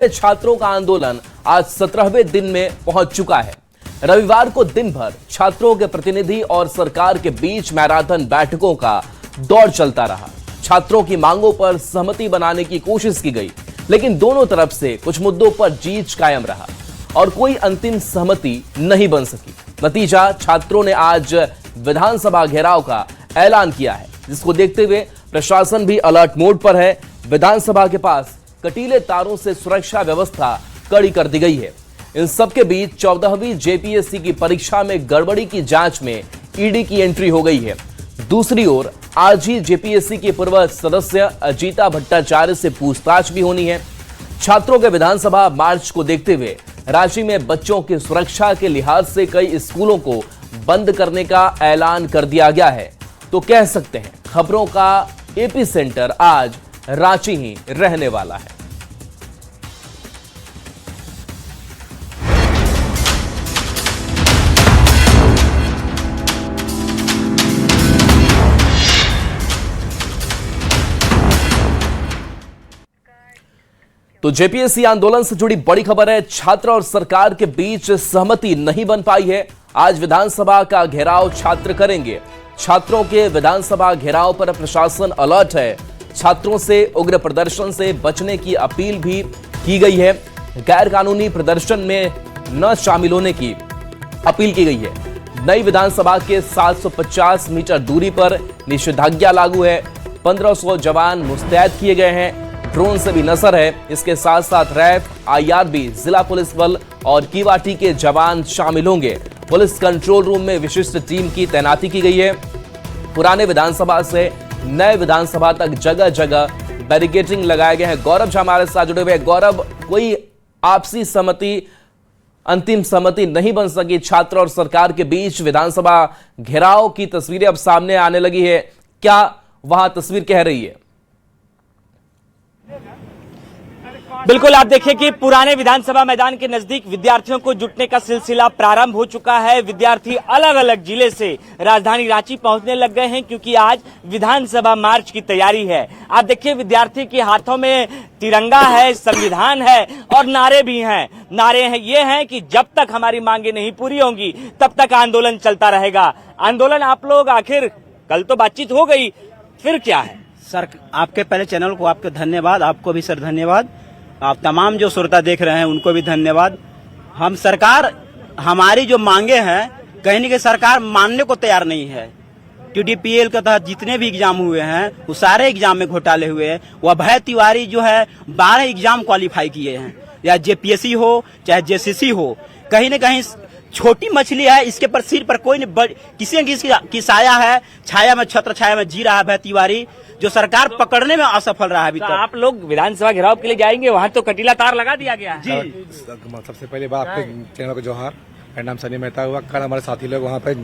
छात्रों का आंदोलन आज 17वें दिन में पहुंच चुका है। रविवार को दिन भर छात्रों के प्रतिनिधि और सरकार के बीच मैराथन बैठकों का दौर चलता रहा। छात्रों की मांगों पर सहमति बनाने की कोशिश की गई, लेकिन दोनों तरफ से कुछ मुद्दों पर जीत कायम रहा और कोई अंतिम सहमति नहीं बन सकी। नतीजा, छात्रों ने आज विधानसभा घेराव का ऐलान किया है, जिसको देखते हुए प्रशासन भी अलर्ट मोड पर है। विधानसभा के पास कटीले तारों से सुरक्षा व्यवस्था कड़ी कर दी गई है। इन सबके बीच 14वीं जेपीएससी की परीक्षा में गड़बड़ी की जांच में ईडी की एंट्री हो गई है। दूसरी ओर आज ही जेपीएससी के पूर्व सदस्य अजीता भट्टाचार्य से पूछताछ भी होनी है। छात्रों के विधानसभा मार्च को देखते हुए रांची में बच्चों की सुरक्षा के लिहाज से कई स्कूलों को बंद करने का ऐलान कर दिया गया है। तो कह सकते हैं खबरों का एपी सेंटर आज रांची ही रहने वाला है। तो जेपीएससी आंदोलन से जुड़ी बड़ी खबर है। छात्र और सरकार के बीच सहमति नहीं बन पाई है। आज विधानसभा का घेराव छात्र करेंगे। छात्रों के विधानसभा घेराव पर प्रशासन अलर्ट है। छात्रों से उग्र प्रदर्शन से बचने की अपील भी की गई है। गैर कानूनी प्रदर्शन में न शामिल होने की अपील की गई है। नई विधानसभा के 750 मीटर दूरी पर निषेधाज्ञा लागू है। 1500 जवान मुस्तैद किए गए हैं। ड्रोन से भी नजर है। इसके साथ साथ रैफ, आईआरबी, जिला पुलिस बल और कीवाटी के जवान शामिल होंगे। पुलिस कंट्रोल रूम में विशिष्ट टीम की तैनाती की गई है। पुराने विधानसभा से नए विधानसभा तक जगह जगह बैरिकेडिंग लगाए गए हैं। गौरव झा हमारे साथ जुड़े हुए हैं। गौरव, कोई आपसी सहमति, अंतिम सहमति नहीं बन सकी छात्र और सरकार के बीच। विधानसभा घेराव की तस्वीरें अब सामने आने लगी है। क्या वहां तस्वीर कह रही है? बिल्कुल, आप देखिए कि पुराने विधानसभा मैदान के नजदीक विद्यार्थियों को जुटने का सिलसिला प्रारंभ हो चुका है। विद्यार्थी अलग अलग जिले से राजधानी रांची पहुंचने लग गए हैं, क्योंकि आज विधानसभा मार्च की तैयारी है। आप देखिए विद्यार्थी के हाथों में तिरंगा है, संविधान है और नारे भी हैं। नारे हैं ये हैं कि जब तक हमारी मांगे नहीं पूरी होंगी तब तक आंदोलन चलता रहेगा। आंदोलन आप लोग आखिर, कल तो बातचीत हो गई, फिर क्या है? सर, आपके पहले चैनल को आपको धन्यवाद, आपको भी सर धन्यवाद, आप तमाम जो श्रोता देख रहे हैं उनको भी धन्यवाद। हम सरकार, हमारी जो मांगे हैं कहीं न कहीं सरकार मानने को तैयार नहीं है। टीडीपीएल के तहत जितने भी एग्जाम हुए हैं वो सारे एग्जाम में घोटाले हुए हैं। वह अभय तिवारी जो है 12 एग्जाम क्वालिफाई किए हैं, या जेपीएससी हो चाहे जेसीसी हो, कहीं न कहीं छोटी मछली है। इसके पर सिर पर कोई नहीं, किसी न किसी की साया है, छाया में, छत्र छाया में जी रहा है अभय तिवारी, जो सरकार पकड़ने में असफल रहा है अभी तक। आप लोग विधानसभा घेराव के लिए जाएंगे, वहाँ तो कटीला तार लगा दिया गया है। जी, सबसे पहले बात आपके चैनल को जोहार। मेरा नाम सनी मेहता हुआ। कल हमारे साथी लोग वहाँ पे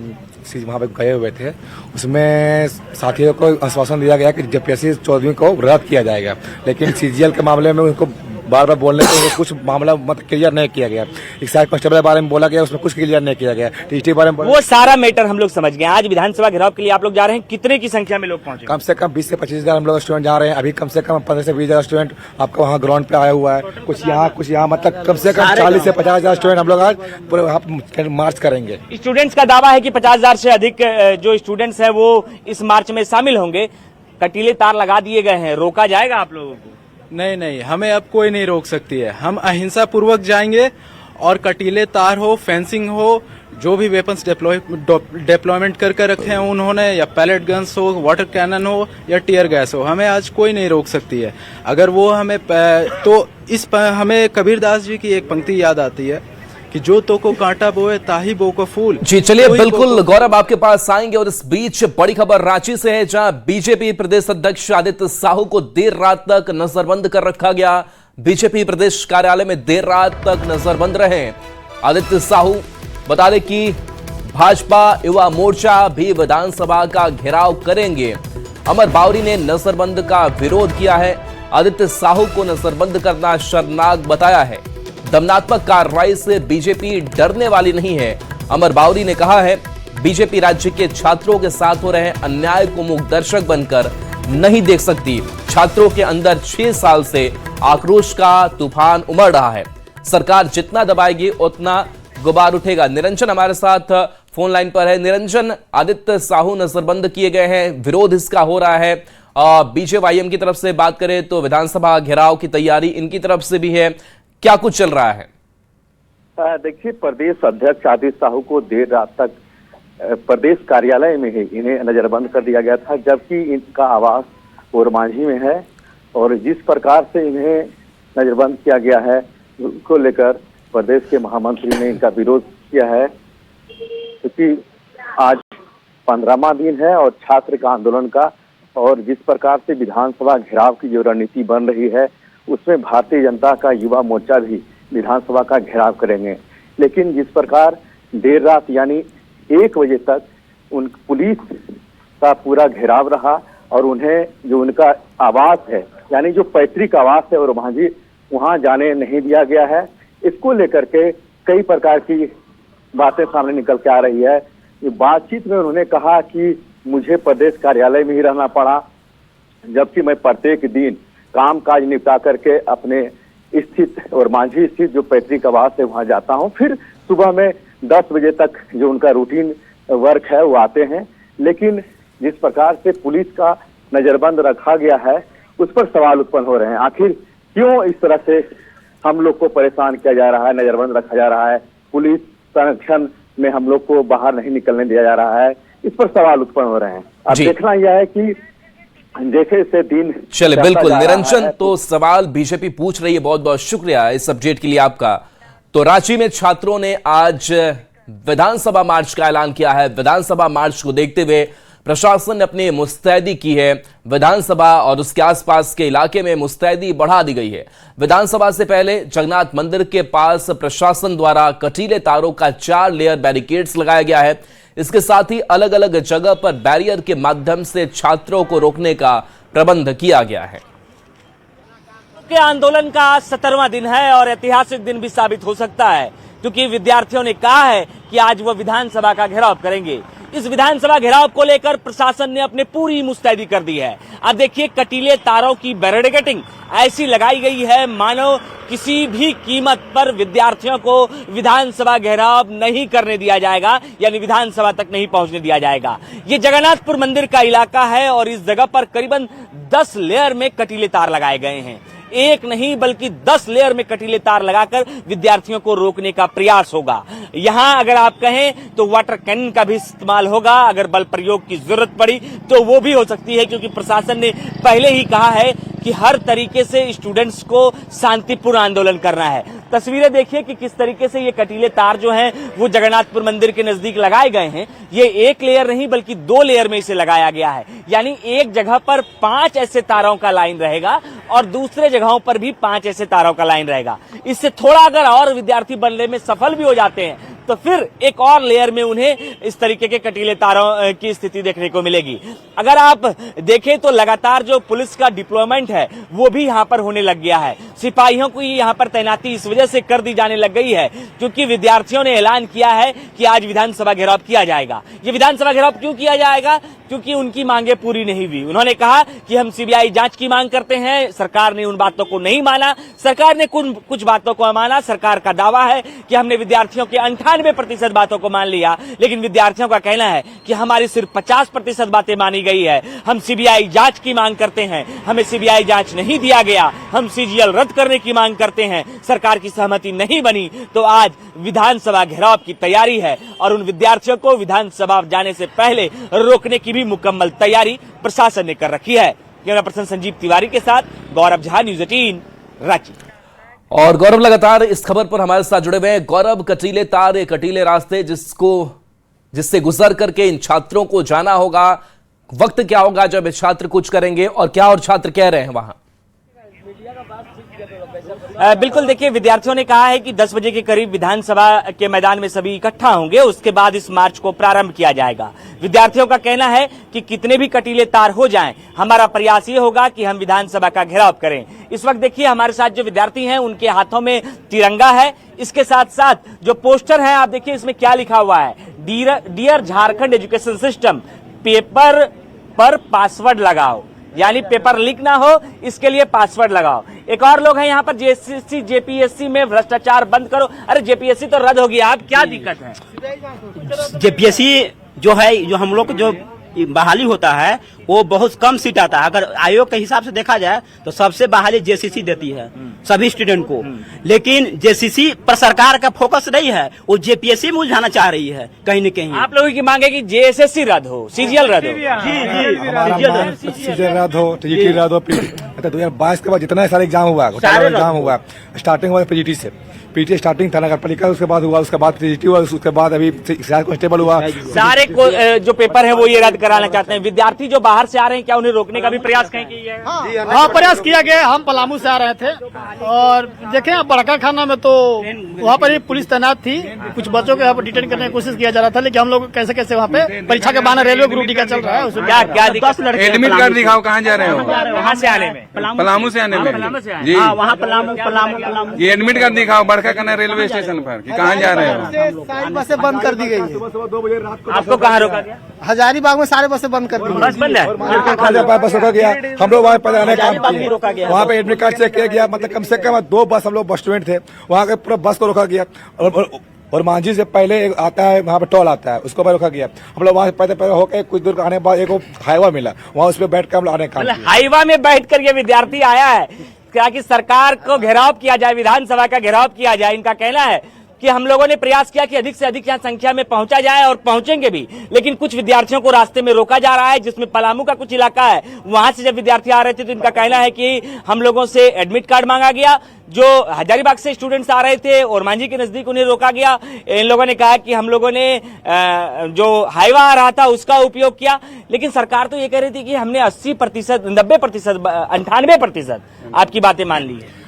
गए हुए थे। उसमें साथियों को आश्वासन दिया गया कि जेपीएससी 14वीं को रद्द किया जाएगा, लेकिन सीजीएल के मामले में उनको बार बार बोलने को कुछ मामला क्लियर नहीं किया गया। एक साइड कांस्टेबल के बारे में बोला गया, उसमें कुछ क्लियर नहीं किया गया। टीटी बारे में वो सारा मैटर हम लोग समझ गए। आज विधानसभा घेराव के लिए आप लोग जा रहे हैं, कितने की संख्या में लोग पहुंचे? कम से कम 20 से 25 हजार हम लोग स्टूडेंट जा रहे हैं। अभी कम से कम 15 से 20 हजार स्टूडेंट आपका वहाँ ग्राउंड पे आया हुआ है। कुछ यहाँ मतलब कम से कम 40 से 50 हजार स्टूडेंट हम लोग आज पूरे मार्च करेंगे। स्टूडेंट्स का दावा है कि 50,000 से अधिक जो स्टूडेंट्स हैं वो इस मार्च में शामिल होंगे। कटीले तार लगा दिए गए हैं, रोका जाएगा आप लोगों को? नहीं, हमें अब कोई नहीं रोक सकती है। हम अहिंसा पूर्वक जाएंगे और कटीले तार हो, फेंसिंग हो, जो भी वेपन्स डिप्लॉयमेंट करके रखे हैं उन्होंने, या पैलेट गन्स हो, वाटर कैनन हो या टीयर गैस हो, हमें आज कोई नहीं रोक सकती है। अगर वो हमें तो हमें कबीरदास जी की एक पंक्ति याद आती है कि जो तो को कांटा बोए ताही बो को फूल। जी चलिए, बिल्कुल गौरव आपके पास आएंगे। और इस बीच बड़ी खबर रांची से है, जहां बीजेपी प्रदेश अध्यक्ष आदित्य साहू को देर रात तक नजरबंद कर रखा गया। बीजेपी प्रदेश कार्यालय में देर रात तक नजरबंद रहे आदित्य साहू। बता दें कि भाजपा युवा मोर्चा भी विधानसभा का घेराव करेंगे। अमर बावरी ने नजरबंद का विरोध किया है। आदित्य साहू को नजरबंद करना शर्मनाक बताया है। दमनात्मक कार्रवाई से बीजेपी डरने वाली नहीं है, अमर बावरी ने कहा है। बीजेपी राज्य के छात्रों के साथ हो रहे अन्याय को मूक दर्शक बनकर नहीं देख सकती। छात्रों के अंदर 6 साल से आक्रोश का तूफान उमड़ रहा है। सरकार जितना दबाएगी उतना गुबार उठेगा। निरंजन हमारे साथ फोन लाइन पर है। निरंजन, आदित्य साहू नजरबंद किए गए हैं, विरोध इसका हो रहा है। बीजेवाईएम की तरफ से बात करें तो विधानसभा घेराव की तैयारी इनकी तरफ से भी है, क्या कुछ चल रहा है? देखिए, प्रदेश अध्यक्ष आदित्य साहू को देर रात तक प्रदेश कार्यालय में ही इन्हें नजरबंद कर दिया गया था, जबकि इनका आवास ओरमांझी में है। और जिस प्रकार से इन्हें नजरबंद किया गया है उसको लेकर प्रदेश के महामंत्री ने इनका विरोध किया है, क्योंकि आज 15वां दिन है और छात्र का आंदोलन का, और जिस प्रकार से विधानसभा घेराव की जो रणनीति बन रही है उसमें भारतीय जनता का युवा मोर्चा भी विधानसभा का घेराव करेंगे। लेकिन जिस प्रकार देर रात यानी 1 बजे तक उन पुलिस का पूरा घेराव रहा और उन्हें जो उनका आवास है यानी जो पैतृक आवास है और वहां जाने नहीं दिया गया है, इसको लेकर के कई प्रकार की बातें सामने निकल के आ रही है। बातचीत में उन्होंने कहा कि मुझे प्रदेश कार्यालय में ही रहना पड़ा, जबकि मैं प्रत्येक दिन काम काज निपटा करके अपने स्थित और मांझी स्थित जो पैतृक आवास है वहां जाता हूं। फिर सुबह में 10 बजे तक जो उनका रूटीन वर्क है वो आते हैं। लेकिन जिस प्रकार से पुलिस का नजरबंद रखा गया है उस पर सवाल उत्पन्न हो रहे हैं। आखिर क्यों इस तरह से हम लोग को परेशान किया जा रहा है, नजरबंद रखा जा रहा है, पुलिस संरक्षण में हम लोग को बाहर नहीं निकलने दिया जा रहा है, इस पर सवाल उत्पन्न हो रहे हैं। अब देखना यह है कि जैसे से दिन चले। बिल्कुल निरंजन, तो सवाल बीजेपी पूछ रही है। बहुत बहुत शुक्रिया इस अपडेट के लिए आपका। तो रांची में छात्रों ने आज विधानसभा मार्च का ऐलान किया है। विधानसभा मार्च को देखते हुए प्रशासन ने अपनी मुस्तैदी की है। विधानसभा और उसके आसपास के इलाके में मुस्तैदी बढ़ा दी गई है। विधानसभा से पहले जगन्नाथ मंदिर के पास प्रशासन द्वारा कटीले तारों का 4 लेयर बैरिकेड्स लगाया गया है। इसके साथ ही अलग अलग जगह पर बैरियर के माध्यम से छात्रों को रोकने का प्रबंध किया गया है। के आंदोलन का 17वां दिन है और ऐतिहासिक दिन भी साबित हो सकता है, क्योंकि विद्यार्थियों ने कहा है कि आज वो विधानसभा का घेराव करेंगे। इस विधानसभा घेराव को लेकर प्रशासन ने अपने पूरी मुस्तैदी कर दी है। अब देखिए, कटीले तारों की बैरिकेडिंग ऐसी लगाई गई है मानो किसी भी कीमत पर विद्यार्थियों को विधानसभा घेराव नहीं करने दिया जाएगा, यानी विधानसभा तक नहीं पहुंचने दिया जाएगा। ये जगन्नाथपुर मंदिर का इलाका है और इस जगह पर करीबन 10 लेयर में कटीले तार लगाए गए हैं। एक नहीं बल्कि 10 लेयर में कटीले तार लगाकर विद्यार्थियों को रोकने का प्रयास होगा। यहां अगर आप कहें तो वाटर कैनन का भी इस्तेमाल होगा। अगर बल प्रयोग की जरूरत पड़ी तो वो भी हो सकती है, क्योंकि प्रशासन ने पहले ही कहा है कि हर तरीके से स्टूडेंट्स को शांतिपूर्ण आंदोलन करना है। तस्वीरें देखिए कि किस तरीके से ये कटीले तार जो हैं वो जगन्नाथपुर मंदिर के नजदीक लगाए गए हैं। ये 1 लेयर नहीं बल्कि 2 लेयर में इसे लगाया गया है, यानी एक जगह पर 5 ऐसे तारों का लाइन रहेगा और दूसरे जगहों पर भी 5 ऐसे तारों का लाइन रहेगा। इससे थोड़ा अगर और विद्यार्थी बनने में सफल भी हो जाते हैं तो फिर एक और लेयर में उन्हें इस तरीके के कटीले तारों की स्थिति देखने को मिलेगी। अगर आप देखें तो लगातार जो पुलिस का डिप्लॉयमेंट है वो भी यहाँ पर होने लग गया है। सिपाहियों को यहाँ पर तैनाती इस वजह से कर दी जाने लग गई है क्योंकि विद्यार्थियों ने ऐलान किया है कि आज विधानसभा घेराव किया जाएगा। ये विधानसभा घेराव क्यों किया जाएगा? क्योंकि उनकी मांगे पूरी नहीं हुई। उन्होंने कहा कि हम सीबीआई जांच की मांग करते हैं। सरकार ने उन बातों को नहीं माना। सरकार ने कुछ बातों को माना। सरकार का दावा है कि हमने विद्यार्थियों के 98% बातों को मान लिया, लेकिन विद्यार्थियों का कहना है कि हमारी सिर्फ 50% बातें मानी गई है। हम सीबीआई जांच की मांग करते हैं, हमें सीबीआई जांच नहीं दिया गया। हम सीजीएल रद्द करने की मांग करते हैं, सरकार की सहमति नहीं बनी। तो आज विधानसभा घेराव की तैयारी है और उन विद्यार्थियों को विधानसभा जाने से पहले रोकने की भी मुकम्मल तैयारी प्रशासन ने कर रखी है। कैमरा पर्सन संजीव तिवारी के साथ गौरव झा, न्यूज़ 18 रांची। और गौरव लगातार इस खबर पर हमारे साथ जुड़े हुए हैं। गौरव, कटीले तार, कटीले रास्ते जिससे गुजर करके इन छात्रों को जाना होगा, वक्त क्या होगा जब छात्र कुछ करेंगे और क्या और छात्र कह रहे हैं वहां? बिल्कुल, देखिए, विद्यार्थियों ने कहा है कि 10 बजे के करीब विधानसभा के मैदान में सभी इकट्ठा होंगे, उसके बाद इस मार्च को प्रारंभ किया जाएगा। विद्यार्थियों का कहना है कि कितने भी कटीले तार हो जाएं, हमारा प्रयास ये होगा कि हम विधानसभा का घेराव करें। इस वक्त देखिए हमारे साथ जो विद्यार्थी हैं उनके हाथों में तिरंगा है। इसके साथ साथ जो पोस्टर है आप देखिए इसमें क्या लिखा हुआ है, dear Jharkhand education system, paper पर पासवर्ड लगाओ। यानी पेपर लीक ना हो इसके लिए पासवर्ड लगाओ। एक और लोग हैं यहाँ पर, जेएसएससी जेपीएससी में भ्रष्टाचार बंद करो। अरे जेपीएससी तो रद्द हो गया, अब क्या दिक्कत है? जेपीएससी जो है, जो हम लोग जो बहाली होता है वो बहुत कम सीट आता है। अगर आयोग के हिसाब से देखा जाए तो सबसे बहाली जेसीसी देती है सभी स्टूडेंट को, लेकिन जेसीसी पर सरकार का फोकस नहीं है, वो जेपीएससी में उलझाना चाह रही है कहीं न कहीं। आप लोगों की मांग है कि जेएसएससी रद्द हो, सीजीएल रद्द हो। सीजन रद्द हो, टीजीटी रद्द हो। 2022 के बाद जितना सारे एग्जाम हुआ, घोटाला एग्जाम हुआ, स्टार्टिंग हुआ पीजीटी से। पीटी स्टार्टिंग था नगर पालिका, उसके बाद हुआ, उसके बाद पीजीटी हुआ, उसके बाद अभी कांस्टेबल हुआ। सारे जो पेपर है वो ये रद्द कराना चाहते हैं। विद्यार्थी जो बाहर से आ रहे हैं, क्या उन्हें रोकने का भी प्रयास कहीं किया है? हाँ, प्रयास किया गया। हम पलामू से आ रहे थे और देखे बड़का खाना में तो वहाँ पर ही पुलिस तैनात थी। कुछ बच्चों को यहाँ पर डिटेन करने की कोशिश किया जा रहा था, लेकिन हम लोग कैसे कैसे वहाँ पे परीक्षा के बहाने रेलवे ग्रुप डी का चल रहा है, उसमें क्या क्या 10 लड़के एडमिट कार्ड दिखाओ, कहाँ जा रहे हो? वहाँ से आने में, पलामू से आने में जी। वहाँ पलामू ये एडमिट कार्ड दिखाओ बड़का कन्ना रेलवे स्टेशन पर कि कहाँ जा रहे हो? सारी बसें बंद कर दी गई है। आपको कहाँ रोका गया? हजारीबाग में सारे बसें बंद कर दी गई। बस बंद है। बस रोका गया, हम लोग वहाँ पर आने काम किया, वहाँ पे एडमिट कार्ड चेक किया गया। मतलब कम से कम 2 बस, हम लोग बस स्टूडेंट थे, वहाँ के पूरा बस को रोका गया। और मांझी से पहले एक आता है, वहाँ पे टोल आता है, उसको भी रोका गया। हम लोग वहाँ से पहले होकर कुछ दूर आने के बाद एक हाईवा मिला, वहाँ उस पर बैठ कर हम लोग आने का काम किया। हाईवा में बैठ कर ये विद्यार्थी आया है क्या कि सरकार को घेराव किया जाए, विधानसभा का घेराव किया जाए। इनका कहना है कि हम लोगों ने प्रयास किया कि अधिक से अधिक यहाँ संख्या में पहुंचा जाए और पहुंचेंगे भी, लेकिन कुछ विद्यार्थियों को रास्ते में रोका जा रहा है, जिसमें पलामू का कुछ इलाका है। वहां से जब विद्यार्थी आ रहे थे तो इनका कहना है कि हम लोगों से एडमिट कार्ड मांगा गया। जो हजारीबाग से स्टूडेंट्स आ रहे थे और मांझी के नजदीक उन्हें रोका गया। इन लोगों ने कहा कि हम लोगों ने जो हाईवा आ रहा था उसका उपयोग किया, लेकिन सरकार तो ये कह रही थी कि हमने 80%, 90%, 98% आपकी बातें मान ली है।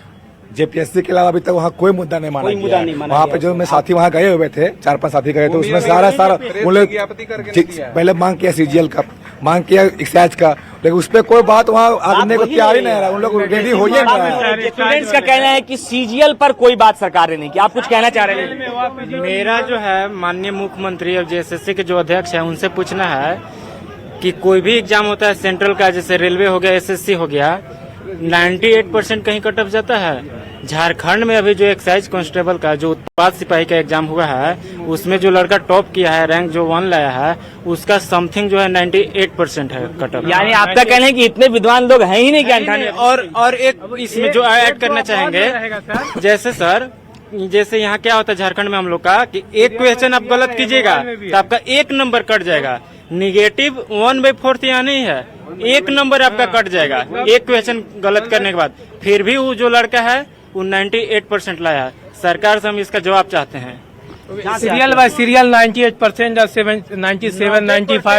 जेपीएससी के अलावा अभी तक वहाँ कोई मुद्दा नहीं माना गया। वहाँ पे जो मेरे साथी वहाँ गए हुए थे, 4-5 साथी गए थे, उसमें सारा उन लोग पहले मांग किया सीजीएल का, मांग किया एक्साइज का, लेकिन उस पर कोई बात वहाँ आने को तैयार ही नहीं रहा। उन लोग रेडी हो ही नहीं रहा। स्टूडेंट्स का कहना है कि सीजीएल पर कोई बात सरकार ने नहीं की। आप कुछ कहना चाह रहे हैं? मेरा जो है माननीय मुख्यमंत्री और जेएसएससी के जो अध्यक्ष है उनसे पूछना है कि कोई भी एग्जाम होता है सेंट्रल का, जैसे रेलवे हो गया, एसएससी हो गया, 98% कहीं कट ऑफ जाता है। झारखंड में अभी जो एक्साइज कांस्टेबल का जो उत्पाद सिपाही का एग्जाम हुआ है, उसमें जो लड़का टॉप किया है, रैंक जो 1 लाया है, उसका समथिंग जो है 98% है कट ऑफ। यानी आपका कहना है कि इतने विद्वान लोग हैं ही नहीं कि 98। और एक इसमें जो ऐड करना चाहेंगे, जैसे सर, जैसे यहाँ क्या होता है झारखंड में हम लोग का कि एक क्वेश्चन आप गलत कीजिएगा तो आपका 1 नंबर कट जाएगा। निगेटिव 1/4 यहाँ नहीं है, 1 नंबर आपका कट जाएगा एक क्वेश्चन गलत करने के बाद। फिर भी वो जो लड़का है वो 98% लाया। सरकार से हम इसका जवाब चाहते हैं। सीरियल बाय सीरियल 98% और 97, 95,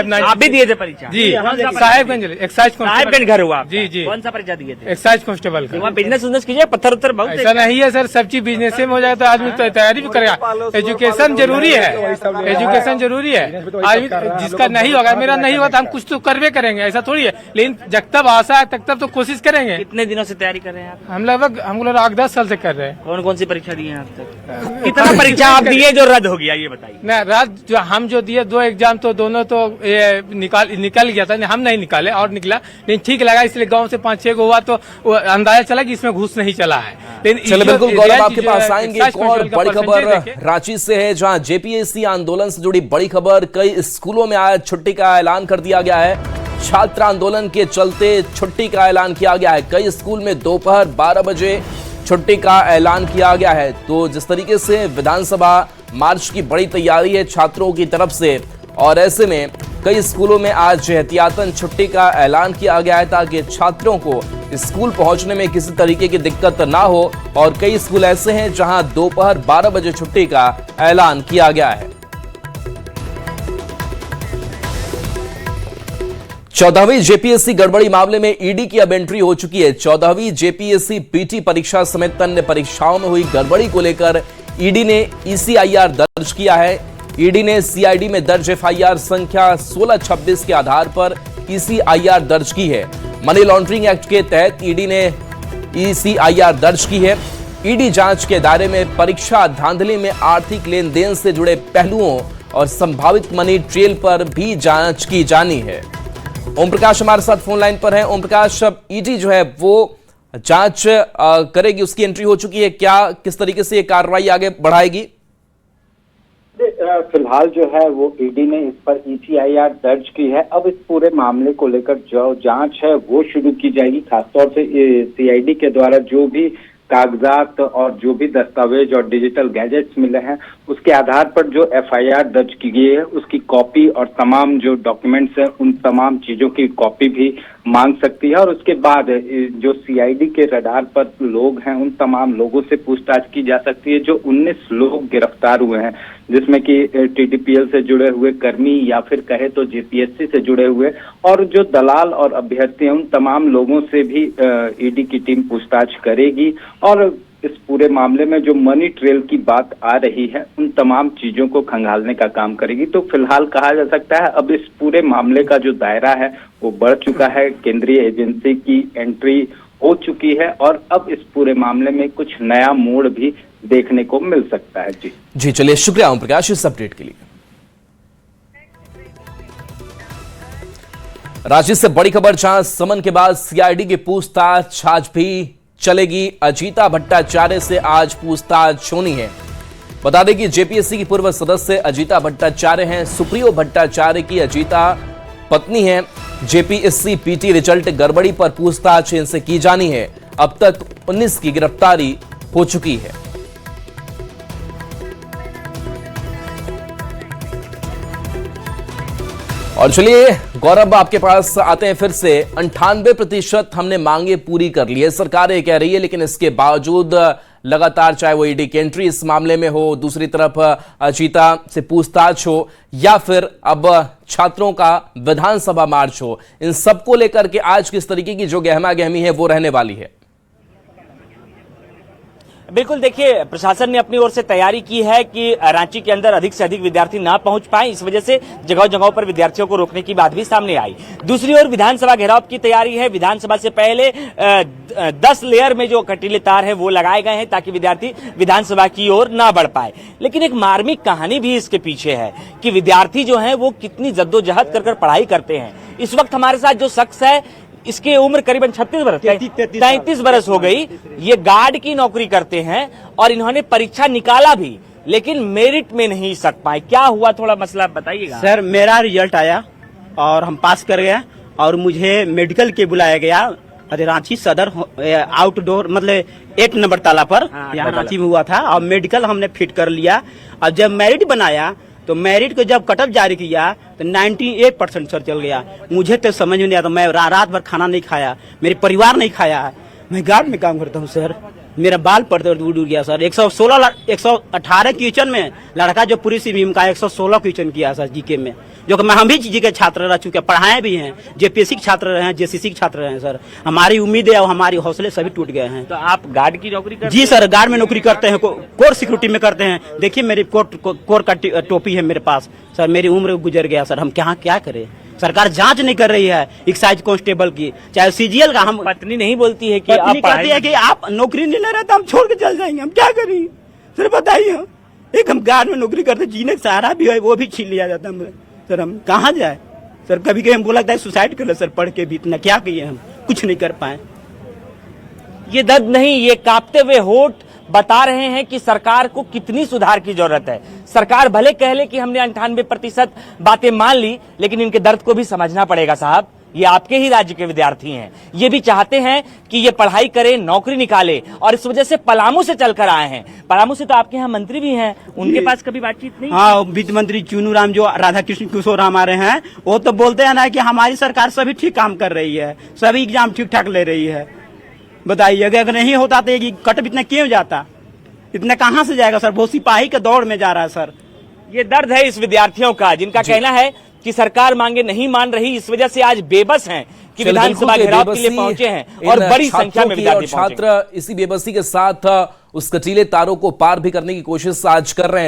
90। आप भी दिए थे परीक्षा? जी, साहेबगंज एक्साइज साहेबगंज घर हुआ। जी जी। कौन सा परीक्षा दिए थे? एक्साइज कांस्टेबल का। वहाँ बिजनेस कीजिए, पत्थर उत्तर बहुत ऐसा नहीं है सर, सब चीज बिजनेस में हो जाए तो आदमी तो तैयारी भी करेगा। एजुकेशन जरूरी है, एजुकेशन जरूरी है। आदमी जिसका नहीं होगा, मेरा नहीं होगा तो हम कुछ तो करवे करेंगे, ऐसा थोड़ी है। लेकिन जब तक आशा है तब तक तो कोशिश करेंगे। कितने दिनों से तैयारी कर रहे हैं आप? हम लगभग 8-10 साल से कर रहे हैं। कौन कौन सी परीक्षा दी है आप तक? कितना परीक्षा आप दिए जो रद्द हो गया, ये बताइए। नहीं, रद्द जो हम जो दिए 2 एग्जाम तो दोनों तो निकल गया था। हम नहीं निकाले और निकला, लेकिन ठीक लगा, इसलिए गांव से 5-6 को हुआ तो अंदाजा चला कि इसमें घूस नहीं चला है। चलिए बिल्कुल गौरव, आपके पास आएंगे। एक और बड़ी खबर रांची से है, जहां जेपीएससी आंदोलन से जुड़ी बड़ी खबर। कई स्कूलों में आज छुट्टी का ऐलान कर दिया गया है। छात्र आंदोलन के चलते छुट्टी का ऐलान किया गया है। कई स्कूल में दोपहर 12 बजे छुट्टी का ऐलान किया गया है। तो जिस तरीके से विधानसभा मार्च की बड़ी तैयारी है छात्रों की तरफ से, और ऐसे में कई स्कूलों में आज एहतियातन छुट्टी का ऐलान किया गया है ताकि छात्रों को स्कूल पहुंचने में किसी तरीके की दिक्कत ना हो। और कई स्कूल ऐसे हैं जहां दोपहर 12 बजे छुट्टी का ऐलान किया गया है। 14वीं जेपीएससी गड़बड़ी मामले में ईडी की अब एंट्री हो चुकी है। 14वीं जेपीएससी पीटी परीक्षा समेत अन्य परीक्षाओं में हुई गड़बड़ी को लेकर ईडी ने ईसीआईआर दर्ज किया है। ईडी ने सीआईडी में दर्ज एफआईआर संख्या 1626 के आधार पर ईसीआईआर दर्ज की है। मनी लॉन्ड्रिंग एक्ट के तहत ईडी ने ईसीआईआर दर्ज की है। ईडी जांच के दायरे में परीक्षा धांधली में आर्थिक लेन देन से जुड़े पहलुओं और संभावित मनी ट्रेल पर भी जांच की जानी है। ओम प्रकाश हमारे साथ फोन लाइन पर हैं। ओम प्रकाश, अब ईडी जो है वो जांच करेगी, उसकी एंट्री हो चुकी है क्या? किस तरीके से ये कार्रवाई आगे बढ़ाएगी? फिलहाल जो है वो ईडी ने इस पर ECIR दर्ज की है। अब इस पूरे मामले को लेकर जो जांच है वो शुरू की जाएगी। खासतौर से CID के द्वारा जो भी कागजात और जो भी दस्तावेज और डिजिटल गैजेट्स मिले हैं उसके आधार पर जो FIR दर्ज की गई है उसकी कॉपी और तमाम जो डॉक्यूमेंट्स हैं उन तमाम चीजों की कॉपी भी मांग सकती है। और उसके बाद जो CID के रडार पर लोग हैं उन तमाम लोगों से पूछताछ की जा सकती है। जो 19 लोग गिरफ्तार हुए हैं जिसमें कि TTPL से जुड़े हुए कर्मी या फिर कहे तो JPSC से जुड़े हुए और जो दलाल और अभ्यर्थी हैं उन तमाम लोगों से भी ईडी की टीम पूछताछ करेगी। और इस पूरे मामले में जो मनी ट्रेल की बात आ रही है उन तमाम चीजों को खंगालने का काम करेगी। तो फिलहाल कहा जा सकता है अब इस पूरे मामले का जो दायरा है वो बढ़ चुका है, केंद्रीय एजेंसी की एंट्री हो चुकी है और अब इस पूरे मामले में कुछ नया मोड़ भी देखने को मिल सकता है। जी चलिए, शुक्रिया ओम प्रकाश इस अपडेट के लिए। रांची से बड़ी खबर, जहां समन के बाद CID की पूछताछ आज भी चलेगी। अजीता भट्टाचार्य से आज पूछताछ होनी है। बता दें कि JPSC की पूर्व सदस्य अजीता भट्टाचार्य हैं। सुप्रियो भट्टाचार्य की अजीता पत्नी है। JPSC PT रिजल्ट गड़बड़ी पर पूछताछ इनसे की जानी है। अब तक 19 की गिरफ्तारी हो चुकी है। और चलिए गौरव, आपके पास आते हैं फिर से। 98% हमने मांगे पूरी कर ली है, सरकार ये कह रही है, लेकिन इसके बावजूद लगातार चाहे वो ईडी की एंट्री इस मामले में हो, दूसरी तरफ अजीता से पूछताछ हो या फिर अब छात्रों का विधानसभा मार्च हो, इन सबको लेकर के आज किस तरीके की जो गहमा गहमी है वो रहने वाली है। बिल्कुल, देखिए प्रशासन ने अपनी ओर से तैयारी की है कि रांची के अंदर अधिक से अधिक विद्यार्थी ना पहुंच पाए, इस वजह से जगह जगहों पर विद्यार्थियों को रोकने की बात भी सामने आई। दूसरी ओर विधानसभा घेराव की तैयारी है। विधानसभा से पहले 10 लेयर में जो कटीले तार है वो लगाए गए हैं ताकि विद्यार्थी विधानसभा की ओर ना बढ़ पाए। लेकिन एक मार्मिक कहानी भी इसके पीछे है कि विद्यार्थी जो है वो कितनी जद्दोजहद कर पढ़ाई करते हैं। इस वक्त हमारे साथ जो शख्स है इसकी उम्र करीबन 33 बरस हो गई। ये गार्ड की नौकरी करते हैं और इन्होंने परीक्षा निकाला भी लेकिन मेरिट में नहीं सक पाए। क्या हुआ, थोड़ा मसला बताइएगा। सर, मेरा रिजल्ट आया और हम पास कर गए और मुझे मेडिकल के बुलाया गया रांची सदर आउटडोर मतलब 8 नंबर ताला पर, यहाँ रांची में हुआ था और मेडिकल हमने फिट कर लिया। और जब मेरिट बनाया तो मेरिट को जब कटअप जारी किया तो 98% सर चल गया। मुझे तो समझ में नहीं आता, मैं रात भर खाना नहीं खाया, मेरे परिवार नहीं खाया। मैं गार्ड में काम करता हूँ सर, मेरा बाल पड़ते उड़ गया सर। 118 क्वेश्चन में लड़का जो पूरी सीबीएम का 116 क्वेश्चन किया सर जीके में, जो कि हम भी जी के छात्र रह चुके, पढ़ाए भी हैं, JPSC के छात्र रहे हैं, JCC के छात्र रहे हैं सर। हमारी उम्मीदें और हमारी हौसले सभी टूट गए हैं। तो आप गार्ड की नौकरी करते हैं? जी सर, गार्ड में नौकरी करते हैं, कोर सिक्योरिटी में करते हैं। देखिए मेरी कोर का टोपी है मेरे पास सर, मेरी उम्र गुजर गया सर, हम क्या करें? सरकार जांच नहीं कर रही है एक्साइज कांस्टेबल की, चाहे CGL का। हम पत्नी नहीं बोलती है कि पत्नी कहती है कि आप नौकरी नहीं ले रहे तो हम छोड़ के चल जाएंगे, हम क्या करें सर बताइए। एक हम गार्ड में नौकरी करते, जीने का सहारा भी है वो भी छीन लिया जाता है सर, हम कहाँ जाए सर? कभी कभी हम बोला था सुसाइड कर ले सर, पढ़ के भी इतना क्या किए, हम कुछ नहीं कर पाए। ये दर्द नहीं, ये कांपते हुए होठ बता रहे हैं कि सरकार को कितनी सुधार की जरूरत है। सरकार भले कह ले कि हमने 98% बातें मान ली, लेकिन इनके दर्द को भी समझना पड़ेगा साहब। ये आपके ही राज्य के विद्यार्थी हैं, ये भी चाहते हैं कि ये पढ़ाई करें, नौकरी निकाले, और इस वजह से पलामू से चलकर आए हैं। पलामू से तो आपके यहाँ मंत्री भी हैं, उनके पास कभी बातचीत नहीं? हाँ, वित्त मंत्री चुनू राम जो राधा कृष्ण किशोर हमारे हैं, वो तो बोलते हैं ना कि हमारी सरकार सभी ठीक काम कर रही है, सभी एग्जाम ठीक ठाक ले रही है। बताइए अगर नहीं होता तो ये कटअप इतना क्यों जाता, इतना कहाँ से जाएगा सर? वो सिपाही के दौड़ में जा रहा है सर। ये दर्द है इस विद्यार्थियों का, जिनका कहना है कि सरकार मांगे नहीं मान रही, इस वजह से आज बेबस हैं कि विधानसभा घेराव के लिए पहुंचे हैं और बड़ी संख्या में विद्यार्थी छात्र इसी बेबसी के साथ उस कटीले तारों को पार भी करने की कोशिश आज कर रहे हैं।